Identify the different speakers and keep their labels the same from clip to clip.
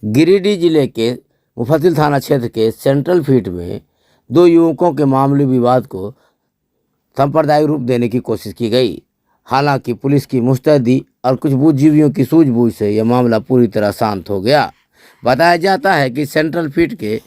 Speaker 1: गिरिडीह जिले के मुफस्सिल थाना क्षेत्र के सेंट्रल फील्ड में दो युवकों के मामूली विवाद को सांप्रदायिक रूप देने की कोशिश की गई। हालांकि पुलिस की मुस्तैदी और कुछ बुद्धिजीवियों की सूझबूझ से यह मामला पूरी तरह शांत हो गया। बताया जाता है कि सेंट्रल फील्ड के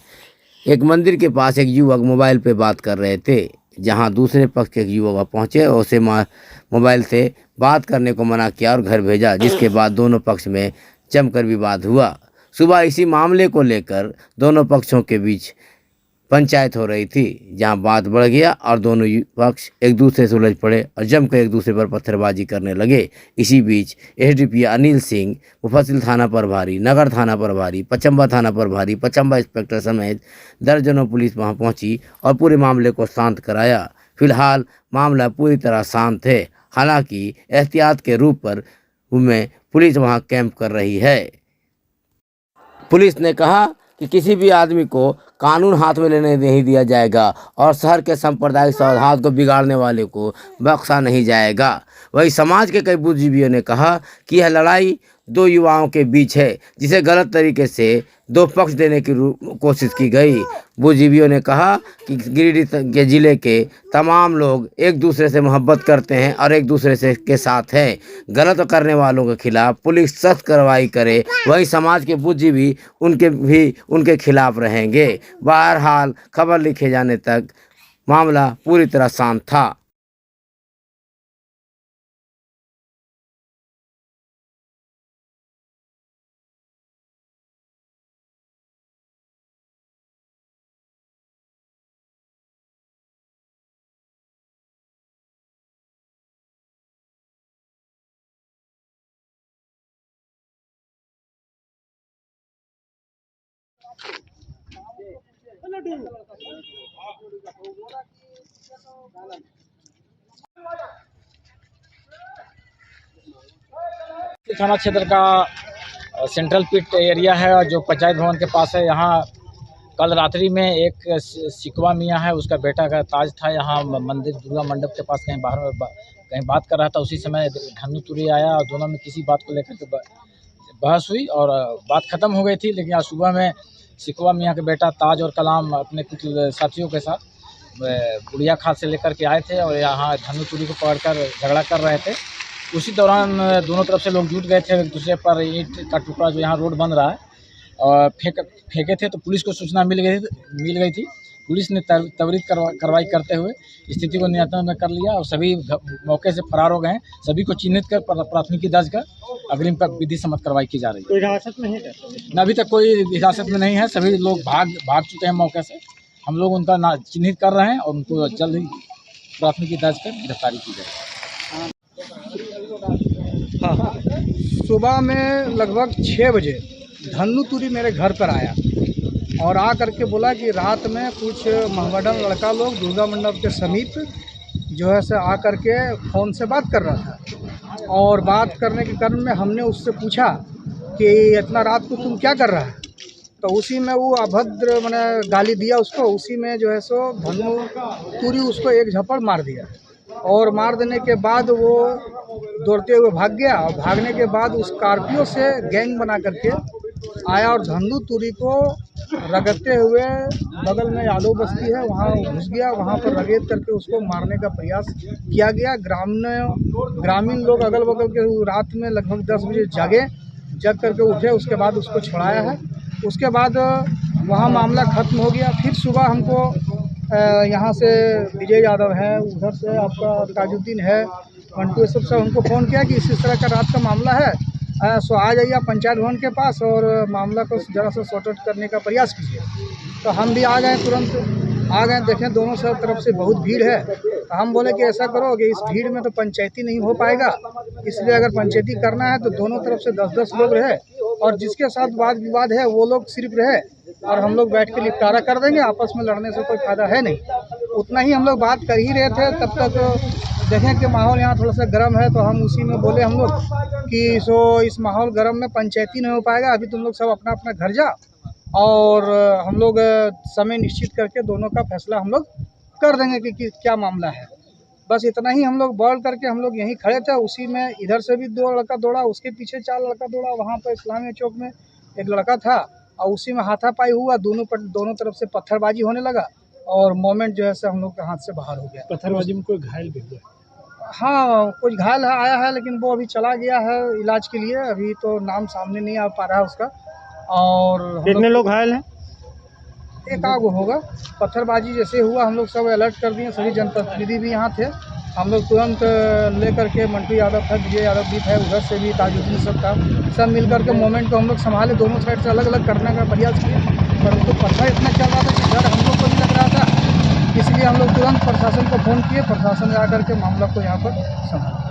Speaker 1: एक मंदिर के पास एक युवक मोबाइल पर बात कर रहे थे, जहां दूसरे पक्ष के एक युवक पहुंचे और उसे मोबाइल से बात करने को मना किया और घर भेजा, जिसके बाद दोनों पक्ष में जमकर विवाद हुआ। सुबह इसी मामले को लेकर दोनों पक्षों के बीच पंचायत हो रही थी, जहां बात बढ़ गया और दोनों पक्ष एक दूसरे से उलझ पड़े और जमकर एक दूसरे पर पत्थरबाजी करने लगे। इसी बीच एसडीपीओ अनिल सिंह, मुफस्सिल थाना प्रभारी, नगर थाना प्रभारी, पचम्बा थाना प्रभारी, पचम्बा इंस्पेक्टर समेत दर्जनों पुलिस वहां पहुंची और पूरे मामले को शांत कराया। फिलहाल मामला पूरी तरह शांत है। हालांकि एहतियात के रूप में पुलिस वहां कैंप कर रही है। पुलिस ने कहा कि किसी भी आदमी को कानून हाथ में लेने नहीं दिया जाएगा और शहर के सांप्रदायिक सौहार्द को बिगाड़ने वाले को बख्शा नहीं जाएगा। वहीं समाज के कई बुद्धिजीवियों ने कहा कि यह लड़ाई दो युवाओं के बीच है, जिसे गलत तरीके से दो पक्ष देने की कोशिश की गई। बुद्धिजीवियों ने कहा कि गिरिडीह के जिले के तमाम लोग एक दूसरे से मोहब्बत करते हैं और एक दूसरे से के साथ हैं। गलत करने वालों के खिलाफ पुलिस सख्त कार्रवाई करे। वहीं समाज के बुद्धिजीवी उनके खिलाफ रहेंगे। बहरहाल खबर लिखे जाने तक मामला पूरी तरह शांत था।
Speaker 2: थाना क्षेत्र का सेंट्रल पिट एरिया है और जो पंचायत भवन के पास है। यहाँ कल रात्रि में एक सिकवा मियाँ है, उसका बेटा का ताज था। यहाँ मंदिर दुर्गा मंडप के पास कहीं बाहर में कहीं बात कर रहा था। उसी समय धन्नू तुरी आया और दोनों में किसी बात को लेकर के बहस हुई और बात खत्म हो गई थी। लेकिन आज सुबह में सिकवा मियाँ के बेटा ताज और कलाम अपने कुछ साथियों के साथ बुढ़िया खाल से लेकर के आए थे और यहाँ धन्नू तुरी को पकड़कर झगड़ा कर रहे थे। उसी दौरान दोनों तरफ से लोग जुट गए थे। एक दूसरे पर ईंट का टुकड़ा जो यहाँ रोड बन रहा है और फेंके थे, तो पुलिस को सूचना मिल गई थी। पुलिस ने त्वरित कार्रवाई करते हुए स्थिति को नियंत्रण में कर लिया और सभी मौके से फरार हो गए। सभी को चिन्हित कर प्राथमिकी दर्ज कर अग्रिम पर विधि सम्मत कार्रवाई की जा रही है।
Speaker 3: कोई हिरासत में है?
Speaker 2: अभी तक कोई हिरासत में नहीं है। सभी लोग भाग चुके हैं मौके से। हम लोग उनका चिन्हित कर रहे हैं और उनको जल्द ही प्राथमिकी दर्ज कर गिरफ्तारी की जाएगी।
Speaker 3: हाँ, सुबह में लगभग 6 बजे धन्नू तुरी मेरे घर पर आया और आ करके बोला कि रात में कुछ महमडन लड़का लोग दुर्गा मंडप के समीप जो है से आ करके फ़ोन से बात कर रहा था। और बात करने के क्रम में हमने उससे पूछा कि इतना रात को तुम क्या कर रहा है, तो उसी में वो अभद्र मैंने गाली दिया उसको। उसी में जो है सो धन्नू तुरी उसको एक झपड़ मार दिया और मार देने के बाद वो दौड़ते हुए भाग गया और भागने के बाद उस स्कॉर्पियो से गैंग बना करके आया और धन्नू तुरी को रगड़ते हुए बगल में यादव बस्ती है वहाँ घुस गया। वहाँ पर रगेद करके उसको मारने का प्रयास किया गया। ग्रामीण लोग अगल बगल के रात में लगभग 10 बजे जग करके उठे। उसके बाद उसको छुड़ाया है। उसके बाद वहाँ मामला ख़त्म हो गया। फिर सुबह हमको यहाँ से विजय यादव है, उधर से आपका ताजुद्दीन है, मंटू, सब हमको फ़ोन किया कि इस तरह का रात का मामला है, सो आ जाइए पंचायत भवन के पास और मामला को ज़रा सा सॉर्ट आउट करने का प्रयास कीजिए। तो हम भी आ गए, तुरंत आ गए। देखें दोनों सब तरफ से बहुत भीड़ है। तो हम बोले कि ऐसा करो कि इस भीड़ में तो पंचायती नहीं हो पाएगा, इसलिए अगर पंचायती करना है तो दोनों तरफ से 10-10 लोग रहे और जिसके साथ वाद विवाद है वो लोग सिर्फ रहे और हम लोग बैठ के निपटारा कर देंगे। आपस में लड़ने से कोई फ़ायदा है नहीं। उतना ही हम लोग बात कर ही रहे थे। तब तक देखें कि माहौल यहाँ थोड़ा सा गर्म है, तो हम उसी में बोले हम लोग कि इस माहौल गर्म में पंचायती नहीं हो पाएगा, अभी तुम लोग सब अपना अपना घर जाओ और हम लोग समय निश्चित करके दोनों का फैसला हम लोग कर देंगे कि क्या मामला है। बस इतना ही हम लोग बोल करके हम लोग यहीं खड़े थे। उसी में इधर से भी 2 लड़का दौड़ा, उसके पीछे 4 लड़का दौड़ा। वहाँ पर इस्लामिया चौक में एक लड़का था और उसी में हाथापाई हुआ, दोनों तरफ से पत्थरबाजी होने लगा और मोमेंट जो है से हम लोग के हाथ से बाहर हो गया।
Speaker 4: पत्थरबाजी में कोई घायल भी हुआ?
Speaker 3: हाँ, कुछ घायल है, आया है, लेकिन वो अभी चला गया है इलाज के लिए। अभी तो नाम सामने नहीं आ पा रहा है उसका। और
Speaker 4: कितने लोग घायल हैं?
Speaker 3: एक आग होगा। पत्थरबाजी जैसे हुआ हम लोग सब अलर्ट कर दिए, सभी जनप्रतिनिधि भी यहाँ थे। हम लोग तुरंत लेकर के मंटू यादव था, विजय यादव भी था, उधर से भी ताजुद्दीन सब था, सब मिल करके मोमेंट को हम लोग संभाले। दोनों साइड से अलग अलग करने का प्रयास किए, परंतु पत्थर इतना चल रहा था कि डर हम लोग को भी लग रहा था। इसलिए हम लोग तुरंत प्रशासन को फ़ोन किए, प्रशासन ने आकर के मामला को यहाँ पर संभाला।